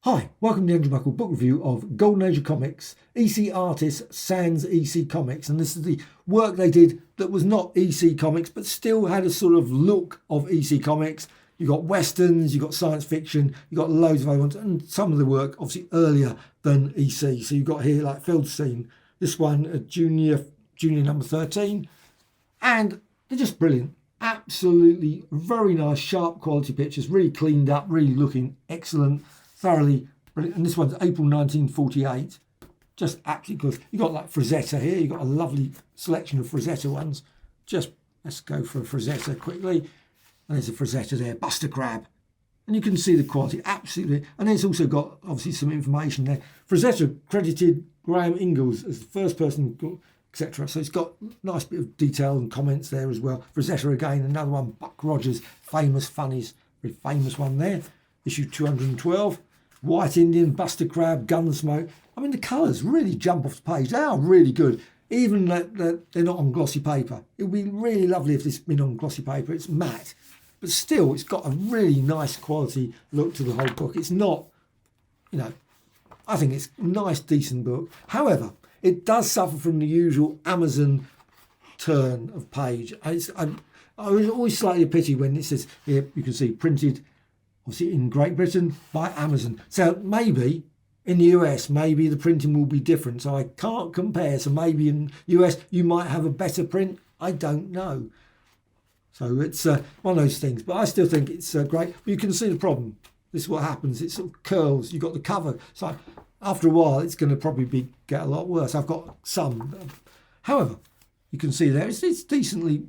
Hi, welcome to the Andrew Buckle book review of Golden Age of Comics, EC Artists sans EC Comics. And this is the work they did that was not EC Comics, but still had a sort of look of EC Comics. You got westerns, you got science fiction, you got loads of other ones, and some of the work obviously earlier than EC. So you've got here like Feldstein, this one, a junior number 13, and they're just brilliant. Absolutely very nice, sharp quality pictures, really cleaned up, really looking excellent. Thoroughly brilliant. And this one's April 1948. Just absolutely good. You got like Frazetta here. You got a lovely selection of Frazetta ones. Just let's go for a Frazetta quickly. And there's a Frazetta there, Buster Crab. And you can see the quality absolutely. And then it's also got obviously some information there. Frazetta credited Graham Ingels as the first person, etc. So it's got a nice bit of detail and comments there as well. Frazetta again, another one, Buck Rogers, famous funnies, very famous one there. Issue 212. White Indian, Buster Crab, Gunsmoke. I mean, the colours really jump off the page. They are really good, even that they're not on glossy paper. It would be really lovely if this had been on glossy paper. It's matte, but still, it's got a really nice quality look to the whole book. It's not, I think it's a nice, decent book. However, it does suffer from the usual Amazon turn of page. I was always slightly a pity when it says here, you can see printed, obviously in Great Britain by Amazon. So maybe in the US, maybe the printing will be different. So I can't compare. So maybe in US, you might have a better print. I don't know. So it's one of those things. But I still think it's great. But you can see the problem. This is what happens. It sort of curls. You've got the cover. So after a while, it's going to probably get a lot worse. I've got some. However, you can see there, it's decently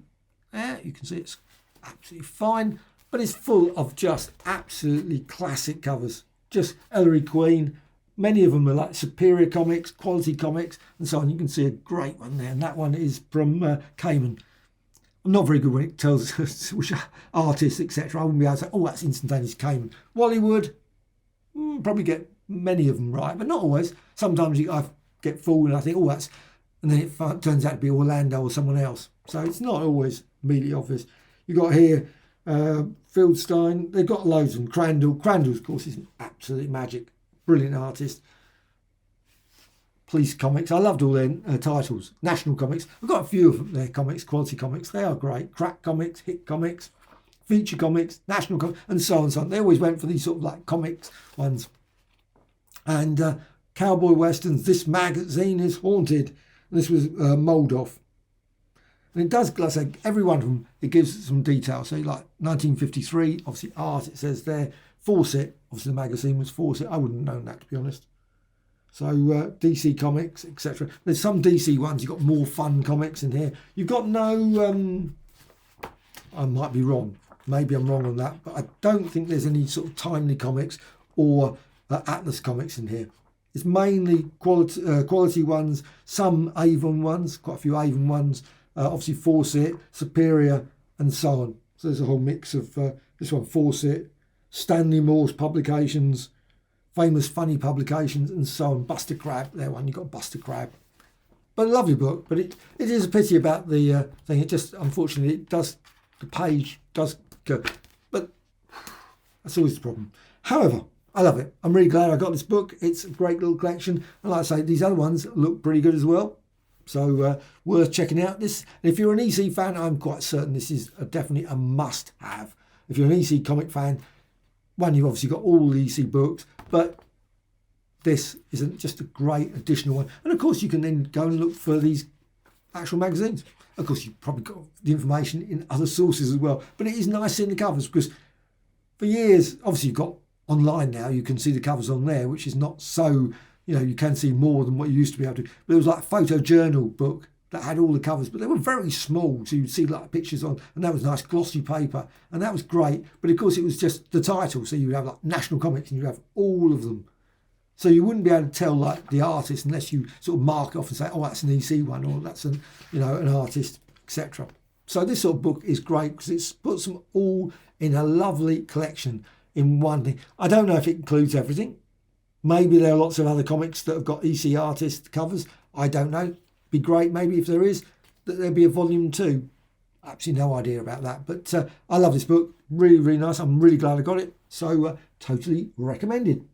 there. You can see it's absolutely fine. But it's full of just absolutely classic covers. Just Ellery Queen. Many of them are like superior comics, quality comics, and so on. You can see a great one there. And that one is from Cayman. I'm not very good when it tells which artists, etc. I wouldn't be able to say, oh, that's instantaneous Cayman. Wally would probably get many of them right, but not always. Sometimes I get fooled and I think, oh, that's... And then it turns out to be Orlando or someone else. So it's not always immediately obvious. You got here... Feldstein, they've got loads of them. Crandell, of course, is absolute magic. Brilliant artist. Police Comics, I loved all their titles. National Comics, I've got a few of their comics, quality comics. They are great. Crack Comics, Hit Comics, Feature Comics, National Comics, and so on and so on. They always went for these sort of like comics ones. And Cowboy Westerns, this magazine is haunted. And this was Moldoff. And it does, like I say, every one of them, it gives some detail. So like 1953, obviously art, it says there. Fawcett, obviously the magazine was Fawcett. I wouldn't have known that, to be honest. So DC Comics, etc. There's some DC ones. You've got more fun comics in here. You've got no, I might be wrong. Maybe I'm wrong on that. But I don't think there's any sort of timely comics or Atlas comics in here. It's mainly quality ones, some Avon ones, quite a few Avon ones. Obviously Fawcett, Superior, and so on. So there's a whole mix of this one, Fawcett, Stanley Moore's publications, famous funny publications, and so on. Buster Crab, there one, you've got Buster Crab. But a lovely book, but it is a pity about the thing. It just, unfortunately, the page does go. But that's always the problem. However, I love it. I'm really glad I got this book. It's a great little collection. And like I say, these other ones look pretty good as well. So worth checking out. This. And if you're an EC fan, I'm quite certain this is definitely a must-have. If you're an EC comic fan, one, you've obviously got all the EC books, but this isn't just a great additional one. And of course, you can then go and look for these actual magazines. Of course, you've probably got the information in other sources as well. But it is nice seeing the covers because for years, obviously, you've got online now. You can see the covers on there, which is not so... you can see more than what you used to be able to. But it was like a photojournal book that had all the covers, but they were very small. So you'd see like pictures on, and that was nice glossy paper. And that was great. But of course, it was just the title. So you'd have like National Comics and you'd have all of them. So you wouldn't be able to tell like the artist unless you sort of mark off and say, oh, that's an EC one, or that's an artist, etc. So this sort of book is great because it puts them all in a lovely collection in one thing. I don't know if it includes everything. Maybe there are lots of other comics that have got EC artist covers. I don't know. Be great maybe if there is, that there'd be a volume 2. Absolutely no idea about that. But I love this book. Really, really nice. I'm really glad I got it. So totally recommended.